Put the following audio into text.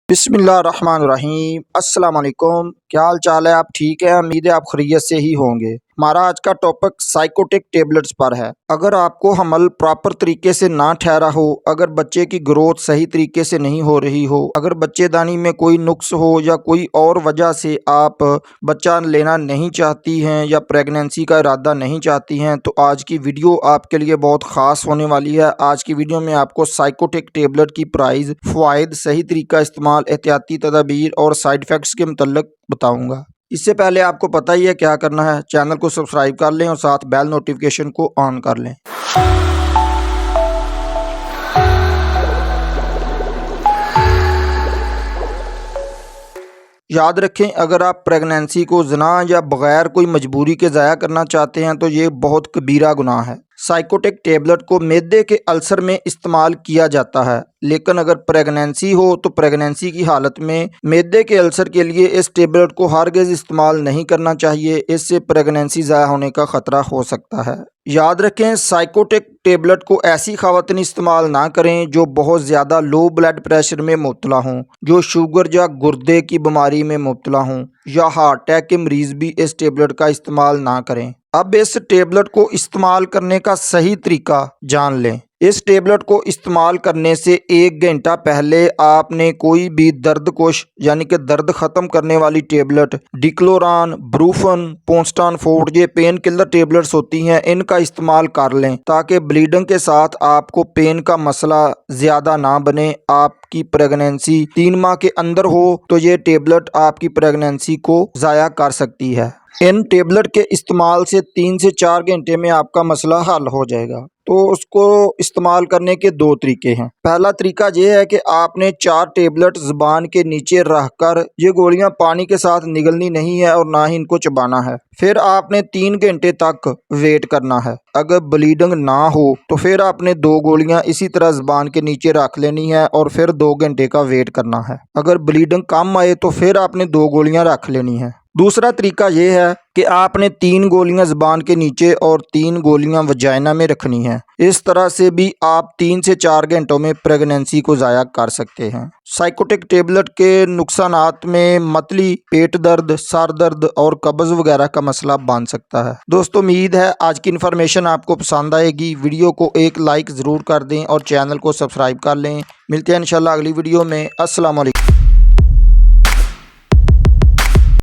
बिस्मिल्लाहिर्रहमानिर्रहीम। अस्सलाम वालेकुम। क्या हाल चाल है? आप ठीक है? उम्मीद है आप खैरियत से ही होंगे। हमारा आज का टॉपिक साइकोटिक टेबलेट्स पर है। अगर आपको हमल प्रॉपर तरीके से ना ठहरा हो, अगर बच्चे की ग्रोथ सही तरीके से नहीं हो रही हो, अगर बच्चेदानी में कोई नुक्स हो या कोई और वजह से आप बच्चा लेना नहीं चाहती हैं या प्रेगनेंसी का इरादा नहीं चाहती हैं, तो आज की वीडियो आपके लिए बहुत ख़ास होने वाली है। आज की वीडियो में आपको साइकोटिक टेबलेट की प्राइस, फ़वाइद, सही तरीका इस्तेमाल, एहतियाती तदाबीर और साइड इफ़ेक्ट्स के मुतल्लिक़ बताऊँगा। इससे पहले आपको पता ही है क्या करना है। चैनल को सब्सक्राइब कर लें और साथ बेल नोटिफिकेशन को ऑन कर लें। याद रखें, अगर आप प्रेगनेंसी को ज़िना या बग़ैर कोई मजबूरी के ज़ाया करना चाहते हैं तो ये बहुत कबीरा गुनाह है। साइकोटिक टेबलेट को मैदे के अल्सर में इस्तेमाल किया जाता है, लेकिन अगर प्रेगनेंसी हो तो प्रेगनेंसी की हालत में मैदे के अल्सर के लिए इस टेबलेट को हरगिज़ इस्तेमाल नहीं करना चाहिए। इससे प्रेगनेंसी ज़ाया होने का ख़तरा हो सकता है। याद रखें, साइकोटिक टेबलेट को ऐसी ख़वातीन इस्तेमाल ना करें जो बहुत ज़्यादा लो ब्लड प्रेशर में मुब्तला हों, जो शुगर या गुर्दे की बीमारी में मुब्तला हों, या हार्ट अटैक के मरीज़ भी इस टेबलेट का इस्तेमाल ना करें। अब इस टेबलेट को इस्तेमाल करने का सही तरीका जान लें। इस टेबलेट को इस्तेमाल करने से 1 घंटा पहले आपने कोई भी दर्दकुश यानी कि दर्द ख़त्म करने वाली टेबलेट, डिक्लोरान, ब्रूफन, पोस्टान फोर्ट, ये पेन किलर टेबलेट्स होती हैं, इनका इस्तेमाल कर लें ताकि ब्लीडिंग के साथ आपको पेन का मसला ज़्यादा ना बने। आपकी प्रेगनेंसी 3 माह के अंदर हो तो ये टेबलेट आपकी प्रेगनेंसी को ज़ाया कर सकती है। इन टेबलेट के इस्तेमाल से 3 से 4 घंटे में आपका मसला हल हो जाएगा। तो उसको इस्तेमाल करने के 2 तरीके हैं। पहला तरीका ये है कि आपने 4 टेबलेट ज़ुबान के नीचे रख कर, ये गोलियां पानी के साथ निगलनी नहीं है और ना ही इनको चबाना है। फिर आपने 3 घंटे तक वेट करना है। अगर ब्लीडिंग ना हो तो फिर आपने 2 गोलियां इसी तरह ज़ुबान के नीचे रख लेनी है और फिर 2 घंटे का वेट करना है। अगर ब्लीडिंग कम आए तो फिर आपने 2 गोलियां रख लेनी है। दूसरा तरीका ये है कि आपने 3 गोलियां ज़ुबान के नीचे और 3 गोलियां वजाइना में रखनी है। इस तरह से भी आप 3 से 4 घंटों में प्रेगनेंसी को ज़ाया कर सकते हैं। साइकोटिक टेबलेट के नुकसानात में मतली, पेट दर्द, सर दर्द और कब्ज़ वगैरह का मसला बन सकता है। दोस्तों, उम्मीद है आज की इन्फॉर्मेशन आपको पसंद आएगी। वीडियो को एक लाइक ज़रूर कर दें और चैनल को सब्सक्राइब कर लें। मिलते हैं इंशाल्लाह अगली वीडियो में। अस्सलाम वालेकुम।